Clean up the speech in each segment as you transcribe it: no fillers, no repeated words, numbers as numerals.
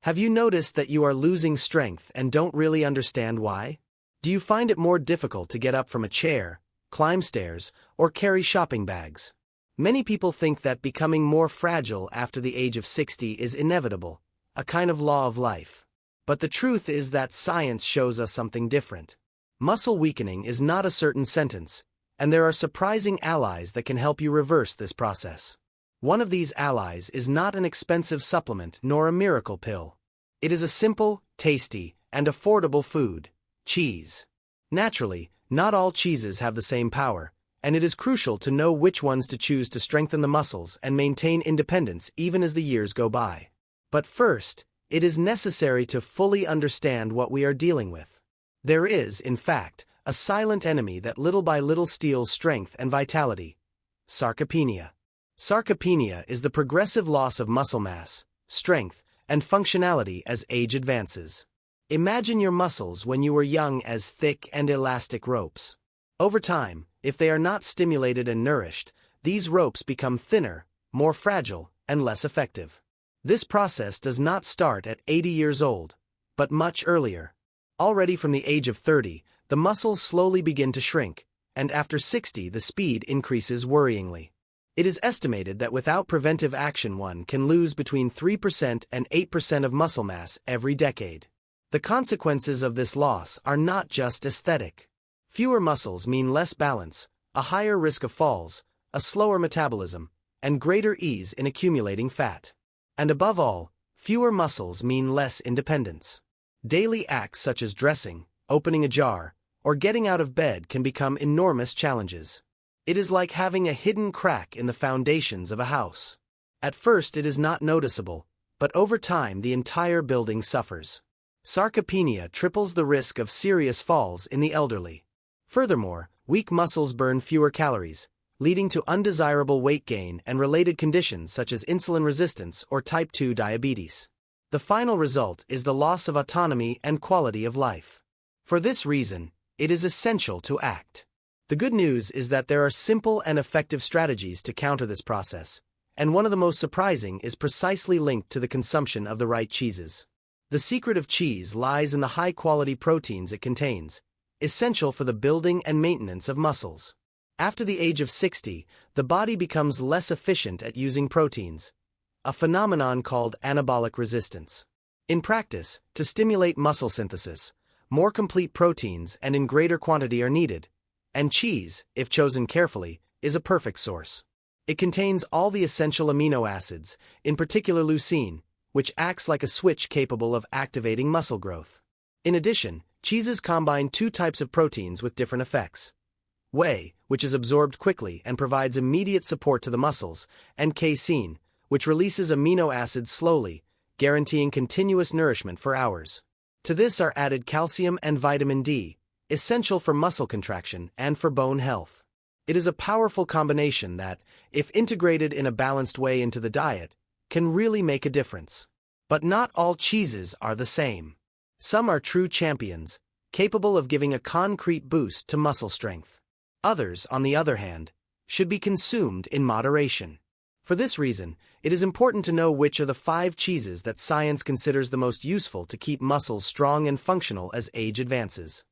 Have you noticed that you are losing strength and don't really understand why? Do you find it more difficult to get up from a chair, climb stairs, or carry shopping bags? Many people think that becoming more fragile after the age of 60 is inevitable, a kind of law of life. But the truth is that science shows us something different. Muscle weakening is not a certain sentence, and there are surprising allies that can help you reverse this process. One of these allies is not an expensive supplement nor a miracle pill. It is a simple, tasty, and affordable food: cheese. Naturally, not all cheeses have the same power, and it is crucial to know which ones to choose to strengthen the muscles and maintain independence even as the years go by. But first, it is necessary to fully understand what we are dealing with. There is, in fact, a silent enemy that little by little steals strength and vitality: sarcopenia. Sarcopenia is the progressive loss of muscle mass, strength, and functionality as age advances. Imagine your muscles when you were young as thick and elastic ropes. Over time, if they are not stimulated and nourished, these ropes become thinner, more fragile, and less effective. This process does not start at 80 years old, but much earlier. Already from the age of 30, the muscles slowly begin to shrink, and after 60 the speed increases worryingly. It is estimated that without preventive action one can lose between 3% and 8% of muscle mass every decade. The consequences of this loss are not just aesthetic. Fewer muscles mean less balance, a higher risk of falls, a slower metabolism, and greater ease in accumulating fat. And above all, fewer muscles mean less independence. Daily acts such as dressing, opening a jar, or getting out of bed can become enormous challenges. It is like having a hidden crack in the foundations of a house. At first it is not noticeable, but over time the entire building suffers. Sarcopenia triples the risk of serious falls in the elderly. Furthermore, weak muscles burn fewer calories, leading to undesirable weight gain and related conditions such as insulin resistance or type 2 diabetes. The final result is the loss of autonomy and quality of life. For this reason, it is essential to act. The good news is that there are simple and effective strategies to counter this process, and one of the most surprising is precisely linked to the consumption of the right cheeses. The secret of cheese lies in the high-quality proteins it contains, essential for the building and maintenance of muscles. After the age of 60, the body becomes less efficient at using proteins, a phenomenon called anabolic resistance. In practice, to stimulate muscle synthesis, more complete proteins and in greater quantity are needed, and cheese, if chosen carefully, is a perfect source. It contains all the essential amino acids, in particular leucine, which acts like a switch capable of activating muscle growth. In addition, cheeses combine two types of proteins with different effects: whey, which is absorbed quickly and provides immediate support to the muscles, and casein, which releases amino acids slowly, guaranteeing continuous nourishment for hours. To this are added calcium and vitamin D, essential for muscle contraction and for bone health. It is a powerful combination that, if integrated in a balanced way into the diet, can really make a difference. But not all cheeses are the same. Some are true champions, capable of giving a concrete boost to muscle strength. Others, on the other hand, should be consumed in moderation. For this reason, it is important to know which are the 5 cheeses that science considers the most useful to keep muscles strong and functional as age advances.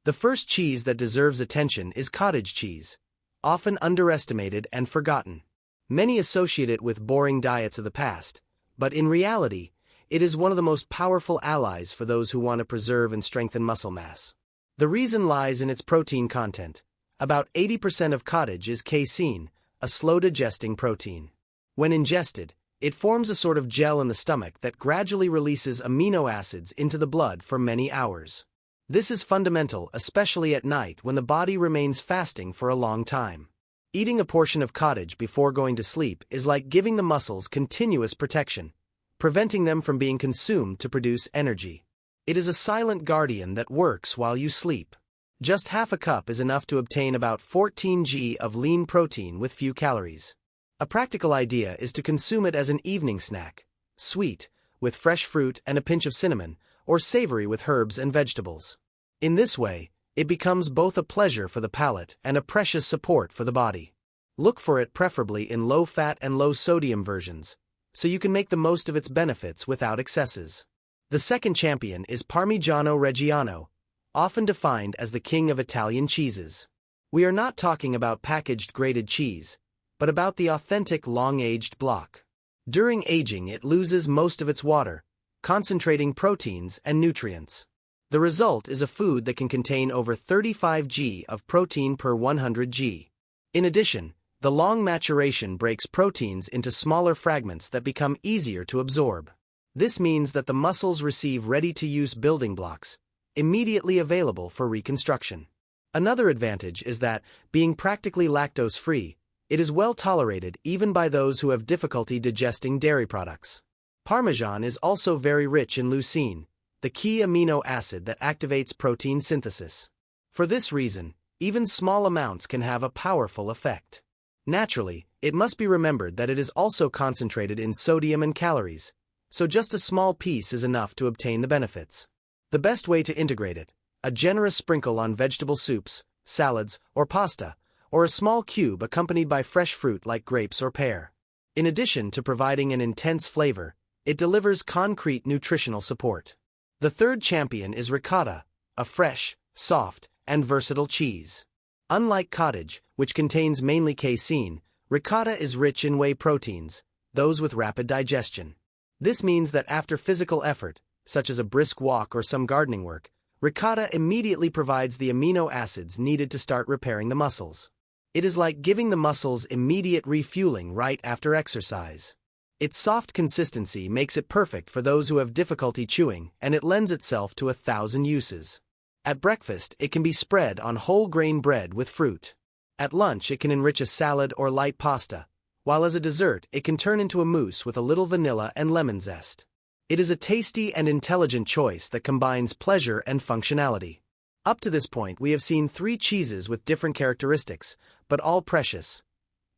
The first cheese that deserves attention is cottage cheese, often underestimated and forgotten. Many associate it with boring diets of the past, but in reality, it is one of the most powerful allies for those who want to preserve and strengthen muscle mass. The reason lies in its protein content. About 80% of cottage is casein, a slow-digesting protein. When ingested, it forms a sort of gel in the stomach that gradually releases amino acids into the blood for many hours. This is fundamental, especially at night when the body remains fasting for a long time. Eating a portion of cottage before going to sleep is like giving the muscles continuous protection, preventing them from being consumed to produce energy. It is a silent guardian that works while you sleep. Just half a cup is enough to obtain about 14 g of lean protein with few calories. A practical idea is to consume it as an evening snack, sweet, with fresh fruit and a pinch of cinnamon, or savory with herbs and vegetables. In this way, it becomes both a pleasure for the palate and a precious support for the body. Look for it preferably in low-fat and low-sodium versions, so you can make the most of its benefits without excesses. The second champion is Parmigiano Reggiano, often defined as the king of Italian cheeses. We are not talking about packaged grated cheese, but about the authentic long-aged block. During aging, it loses most of its water, concentrating proteins and nutrients. The result is a food that can contain over 35 g of protein per 100 g. In addition, the long maturation breaks proteins into smaller fragments that become easier to absorb. This means that the muscles receive ready-to-use building blocks, immediately available for reconstruction. Another advantage is that, being practically lactose-free, it is well tolerated even by those who have difficulty digesting dairy products. Parmesan is also very rich in leucine, the key amino acid that activates protein synthesis. For this reason, even small amounts can have a powerful effect. Naturally, it must be remembered that it is also concentrated in sodium and calories, so just a small piece is enough to obtain the benefits. The best way to integrate it: a generous sprinkle on vegetable soups, salads, or pasta, or a small cube accompanied by fresh fruit like grapes or pear. In addition to providing an intense flavor, it delivers concrete nutritional support. The third champion is ricotta, a fresh, soft, and versatile cheese. Unlike cottage, which contains mainly casein, ricotta is rich in whey proteins, those with rapid digestion. This means that after physical effort, such as a brisk walk or some gardening work, ricotta immediately provides the amino acids needed to start repairing the muscles. It is like giving the muscles immediate refueling right after exercise. Its soft consistency makes it perfect for those who have difficulty chewing, and it lends itself to 1,000 uses. At breakfast, it can be spread on whole grain bread with fruit. At lunch, it can enrich a salad or light pasta, while as a dessert, it can turn into a mousse with a little vanilla and lemon zest. It is a tasty and intelligent choice that combines pleasure and functionality. Up to this point, we have seen 3 cheeses with different characteristics, but all precious.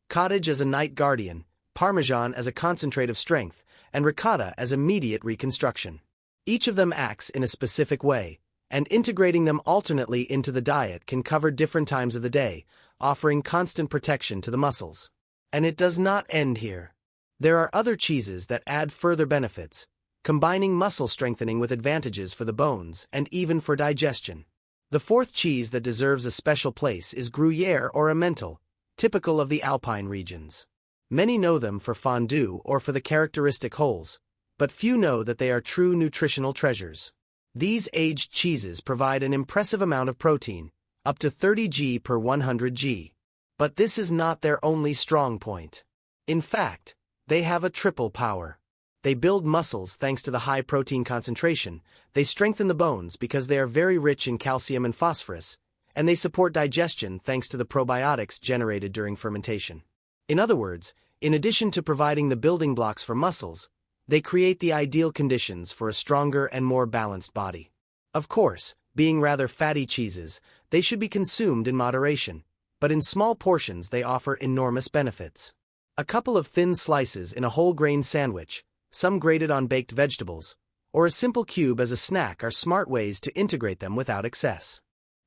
Cottage as a night guardian, Parmesan as a concentrate of strength, and ricotta as immediate reconstruction. Each of them acts in a specific way, and integrating them alternately into the diet can cover different times of the day, offering constant protection to the muscles. And it does not end here. There are other cheeses that add further benefits, combining muscle strengthening with advantages for the bones and even for digestion. The fourth cheese that deserves a special place is Gruyère or Emmental, typical of the Alpine regions. Many know them for fondue or for the characteristic holes, but few know that they are true nutritional treasures. These aged cheeses provide an impressive amount of protein, up to 30 g per 100 g. But this is not their only strong point. In fact, they have a triple power. They build muscles thanks to the high protein concentration, they strengthen the bones because they are very rich in calcium and phosphorus, and they support digestion thanks to the probiotics generated during fermentation. In other words, in addition to providing the building blocks for muscles, they create the ideal conditions for a stronger and more balanced body. Of course, being rather fatty cheeses, they should be consumed in moderation, but in small portions they offer enormous benefits. A couple of thin slices in a whole grain sandwich, some grated on baked vegetables, or a simple cube as a snack are smart ways to integrate them without excess.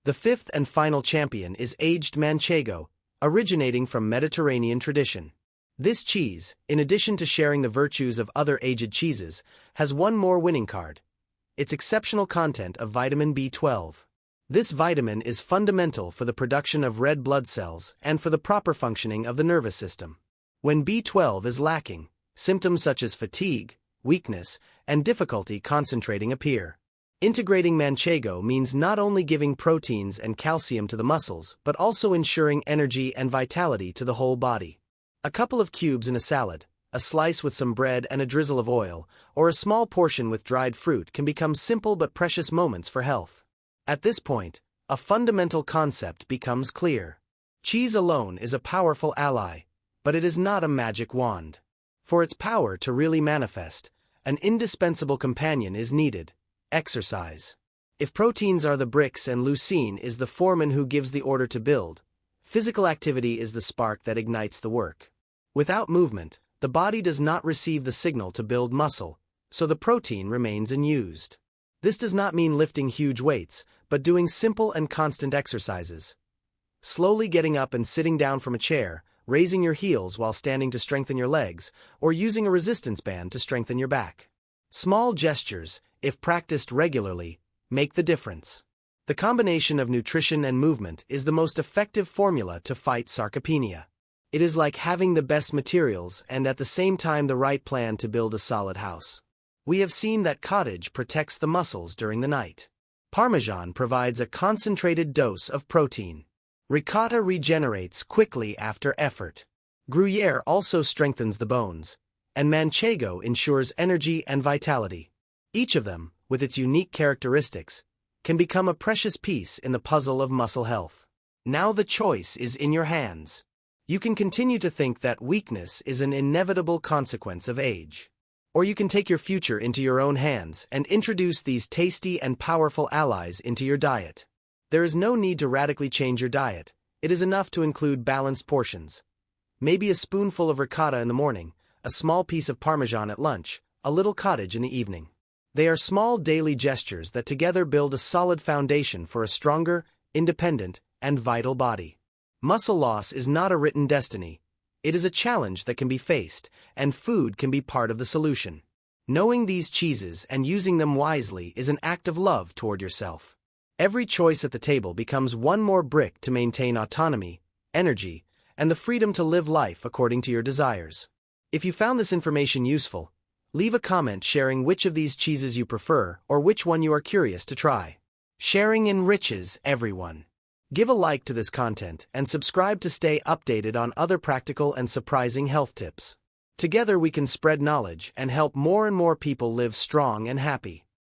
The fifth and final champion is aged Manchego, originating from Mediterranean tradition. This cheese, in addition to sharing the virtues of other aged cheeses, has one more winning card: its exceptional content of vitamin B12. This vitamin is fundamental for the production of red blood cells and for the proper functioning of the nervous system. When B12 is lacking, symptoms such as fatigue, weakness, and difficulty concentrating appear. Integrating Manchego means not only giving proteins and calcium to the muscles but also ensuring energy and vitality to the whole body. A couple of cubes in a salad, a slice with some bread and a drizzle of oil, or a small portion with dried fruit can become simple but precious moments for health. At this point, a fundamental concept becomes clear. Cheese alone is a powerful ally, but it is not a magic wand. For its power to really manifest, an indispensable companion is needed: exercise. If proteins are the bricks and leucine is the foreman who gives the order to build, physical activity is the spark that ignites the work. Without movement, the body does not receive the signal to build muscle, so the protein remains unused. This does not mean lifting huge weights, but doing simple and constant exercises. Slowly getting up and sitting down from a chair, raising your heels while standing to strengthen your legs, or using a resistance band to strengthen your back. Small gestures, if practiced regularly, make the difference. The combination of nutrition and movement is the most effective formula to fight sarcopenia. It is like having the best materials and at the same time the right plan to build a solid house. We have seen that cottage protects the muscles during the night. Parmesan provides a concentrated dose of protein. Ricotta regenerates quickly after effort. Gruyere also strengthens the bones, and Manchego ensures energy and vitality. Each of them, with its unique characteristics, can become a precious piece in the puzzle of muscle health. Now the choice is in your hands. You can continue to think that weakness is an inevitable consequence of age. Or you can take your future into your own hands and introduce these tasty and powerful allies into your diet. There is no need to radically change your diet. It is enough to include balanced portions. Maybe a spoonful of ricotta in the morning, a small piece of Parmesan at lunch, a little cottage in the evening. They are small daily gestures that together build a solid foundation for a stronger, independent, and vital body. Muscle loss is not a written destiny. It is a challenge that can be faced, and food can be part of the solution. Knowing these cheeses and using them wisely is an act of love toward yourself. Every choice at the table becomes one more brick to maintain autonomy, energy, and the freedom to live life according to your desires. If you found this information useful, leave a comment sharing which of these cheeses you prefer or which one you are curious to try. Sharing enriches everyone. Give a like to this content and subscribe to stay updated on other practical and surprising health tips. Together we can spread knowledge and help more and more people live strong and happy.